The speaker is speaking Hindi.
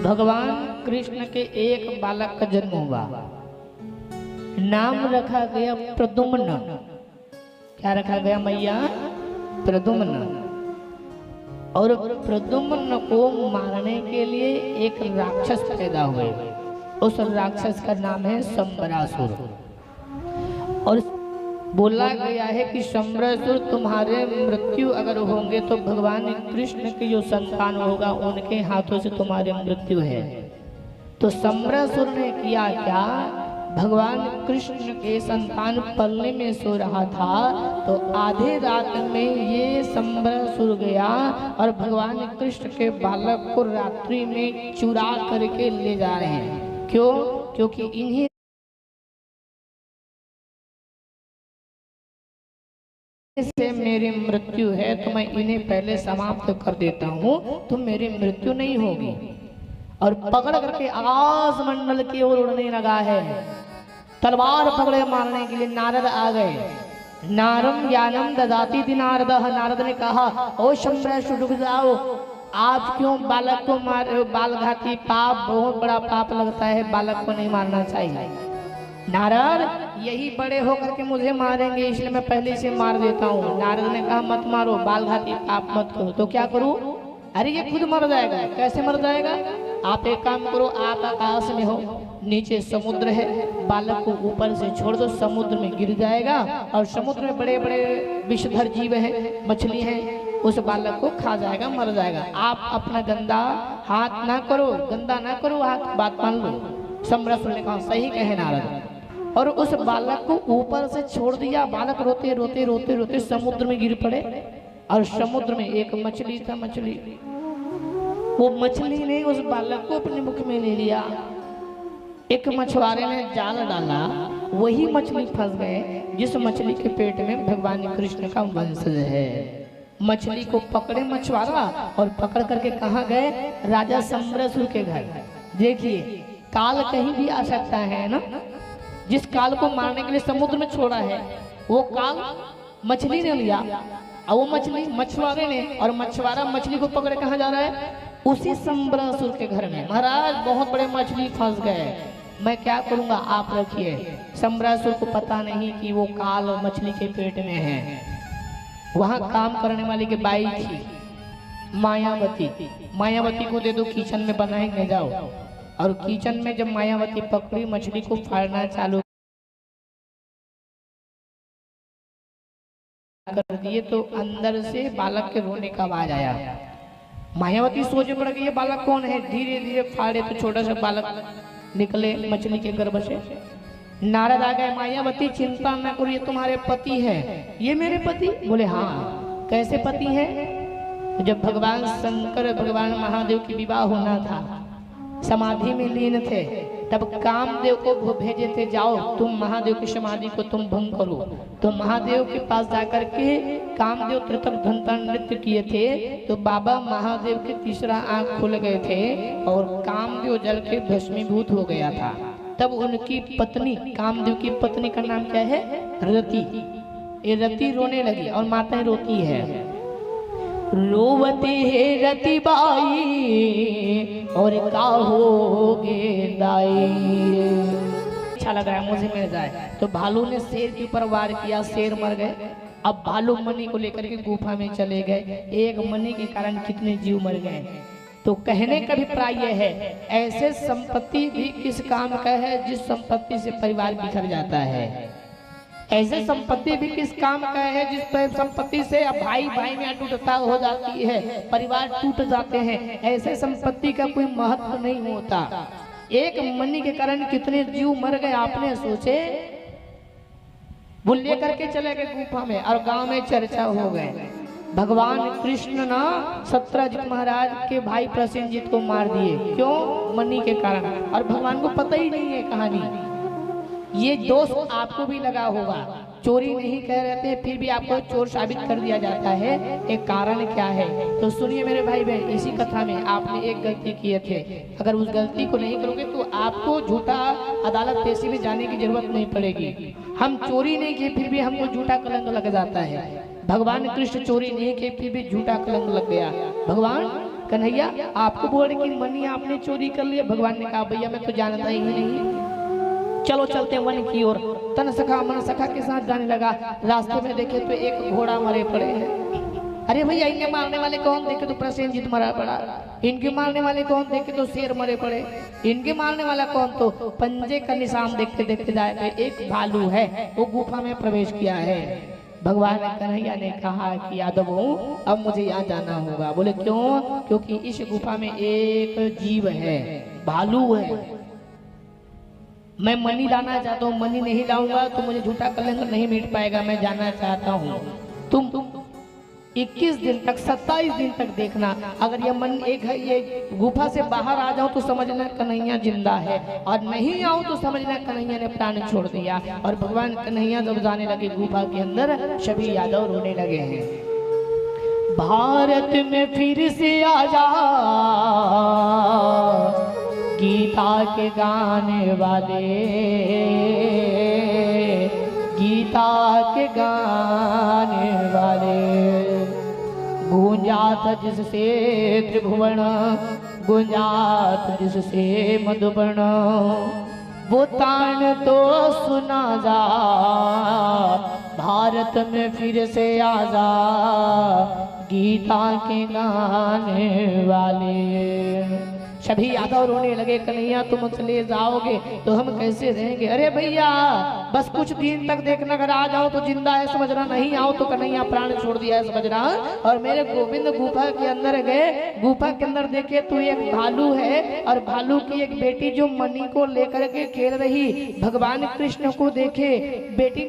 भगवान कृष्ण के एक बालक का जन्म हुआ, नाम रखा गया प्रद्युम्न। क्या रखा गया मैया? प्रद्युम्न। और प्रद्युम्न को मारने के लिए एक राक्षस पैदा हुए, उस राक्षस का नाम है शंबरासुर। और बोला गया है कि शंबरासुर तुम्हारे मृत्यु अगर होंगे तो भगवान कृष्ण के जो संतान होगा उनके हाथों से तुम्हारी मृत्यु है। तो शंबरासुर ने किया क्या, भगवान कृष्ण के संतान पलने में सो रहा था तो आधे रात में ये शंबरासुर गया और भगवान कृष्ण के बालक को रात्रि में चुरा करके ले जा रहे हैं। क्यों? क्योंकि इन्हीं से मेरी मृत्यु है तो मैं इन्हें पहले समाप्त कर देता हूँ तो मेरी मृत्यु नहीं होगी। और पकड़ करके आकाश मंडल की ओर उड़ने लगा है। तलवार पकड़े मारने के लिए नारद आ गए। नारम ज्ञानम ददाती थी नारद। नारद ने कहा, ओ शंबरासुर रुक जाओ, आप क्यों बालक को मार रहे हो? बालघाती पाप, बहुत बड़ा पाप लगता है, बालक को नहीं मारना चाहिए। नारद, यही बड़े होकर के मुझे मारेंगे इसलिए मैं पहले से मार देता हूँ। नारद ने कहा, मत मारो, बालघाती पाप मत करो। तो क्या करूँ? अरे ये खुद मर जाएगा। कैसे मर जाएगा? आप एक काम करो, आप आकाश में हो, नीचे समुद्र है, बालक को ऊपर से छोड़ दो, समुद्र में गिर जाएगा और समुद्र में बड़े बड़े विषधर जीव हैं, मछली हैं, उस बालक को खा जाएगा, मर जाएगा। आप अपना गंदा हाथ ना करो, गंदा ना करो हाथ, बात मान लो। शंबरासुर ने कहा, सही कहे नारद। और उस बालक को ऊपर से छोड़ दिया। बालक रोते रोते रोते रोते समुद्र में गिर पड़े और समुद्र में एक मछली था। वो मछली ने उस बालक को अपने मुख में ले लिया। एक मछुआरे ने जाल डाला, वही मछली फंस गए जिस मछली के पेट में भगवान कृष्ण का वंशज है। मछली को पकड़े मछुआरा और पकड़ करके कहाँ गए? राजा शंबरासुर के घर। देखिए, काल कहीं भी आ सकता है ना। जिस काल को मारने के लिए समुद्र में छोड़ा है वो काल मछली ने लिया और वो मछली मछुआरे ने, और मछुआरा मछली को पकड़े कहाँ जा रहा है? उसी शंबरासुर के घर में। महाराज, बहुत बड़े मछली फंस गए, मैं क्या करूंगा, आप रखिए। शंबरासुर को पता नहीं कि वो काल मछली के पेट में है। वहां काम करने वाली की बाई थी मायावती। मायावती को दे दो, किचन में बनाएंगे, जाओ। और किचन में जब मायावती पकड़ी, मछली को फाड़ना चालू कर दिए तो अंदर से बालक के रोने का आवाज आया। मायावती सोचे पड़ गई, ये बालक कौन है? धीरे धीरे फाड़े तो छोटा सा बालक निकले मछली के गर्भ से। नारद आ गए, मायावती चिंता न करो, ये तुम्हारे पति है। ये मेरे पति? बोले हाँ। कैसे पति है? जब भगवान शंकर भगवान महादेव की विवाह होना था, समाधि में लीन थे, तब कामदेव को भेजे थे, जाओ तुम महादेव की समाधि को तुम भंग करो। तो महादेव के पास जाकर के कामदेव त्रितप धंता नृत्य किए थे तो बाबा महादेव के तीसरा आंख खुल गए थे और कामदेव जल के भस्मीभूत हो गया था। तब उनकी पत्नी, कामदेव की पत्नी का नाम क्या है? रति। ये रति रोने लगी और माताएं रोती है। रोवती है रति बाई और का होगे दाई। अच्छा लग रहा है, मुझे मिल जाए। तो भालू ने शेर के ऊपर वार किया, शेर मर गए। अब भालू मणि को लेकर के गुफा में चले गए। एक मणि के कारण कितने जीव मर गए। तो कहने का अभिप्राय यह है, ऐसे संपत्ति भी किस काम का है जिस संपत्ति से परिवार बिखर जाता है। ऐसे संपत्ति भी किस काम का है जिस पर संपत्ति से भाई भाई में अटूटता हो जाती है, परिवार टूट जाते हैं। ऐसे संपत्ति का कोई महत्व नहीं होता। एक मणि के कारण कितने जीव मर गए, आपने सोचे? वो लेकर के चले गए गुफा में और गांव में चर्चा हो गए। भगवान कृष्ण ना सत्यजित महाराज के भाई प्रसेनजीत को मार दिए। क्यों? मणि के कारण। और भगवान को पता ही नहीं है कहानी। ये दोष आपको भी लगा होगा। चोरी नहीं कह रहे थे फिर भी आपको चोर साबित कर दिया जाता है। एक कारण क्या है? तो सुनिए मेरे भाई बहन, इसी कथा में आपने एक गलती किए थे। अगर उस गलती को नहीं करोगे तो आपको झूठा अदालत पेशी में जाने की जरूरत नहीं पड़ेगी। हम चोरी नहीं किए फिर भी हमको झूठा कलंक लग जाता है। भगवान कृष्ण चोरी नहीं किए फिर भी झूठा कलंक लग गया। भगवान कन्हैया आपको बोले कि मनी आपने चोरी कर लिया। भगवान ने कहा भैया मैं तो जानता ही नहीं, चलो चलते वन की ओर। तन सखा मन सखा के साथ जाने लगा। रास्ते में देखे तो एक घोड़ा मरे पड़े हैं। अरे भैया इनके मारने वाले कौन, देखे तो प्रसेनजीत मरा पड़ा। इनके मारने वाले कौन, देखे तो शेर मरे पड़े। इनके मारने वाला कौन, तो पंजे का निशान देखते देखते जाए एक भालू है वो गुफा में प्रवेश किया है। भगवान कन्हैया ने कहा कि यादव अब मुझे यहाँ जाना होगा। बोले क्यों, क्योंकि इस गुफा में एक जीव है, भालू है। मैं मनी लाना चाहता हूँ, मनी नहीं लाऊंगा तो मुझे झूठा कलंक नहीं मिट पाएगा। मैं जाना चाहता हूँ। तुम 21 दिन तक 27 दिन तक देखना, अगर ये मन एक है ये गुफा से बाहर आ जाऊं तो समझना कन्हैया जिंदा है, और नहीं आऊं तो समझना कन्हैया ने प्राण छोड़ दिया। और भगवान कन्हैया जब जाने लगे गुफा के अंदर, सभी यादव रोने लगे हैं। भारत में फिर से आजा गीता के गाने वाले, गीता के गाने वाले। गूंजात जिससे त्रिभुवन, गूंजात जिससे मधुबन, वो तान तो सुना जा भारत में फिर से आजा गीता के गाने वाले। सभी यादव रोने लगे, कन्हैया तुम चले जाओगे तो हम कैसे रहेंगे। अरे भैया बस कुछ दिन तक देखना, अगर आ जाओ तो जिंदा है समझना, नहीं आओ तो कन्हैया प्राण छोड़ दिया है समझना। और मेरे गोविंद गुफा के अंदर गए, गुफा के अंदर देखे तो एक भालू है और भालू की एक बेटी जो मणि को लेकर के खेल रही। भगवान कृष्ण को देखे, बेटी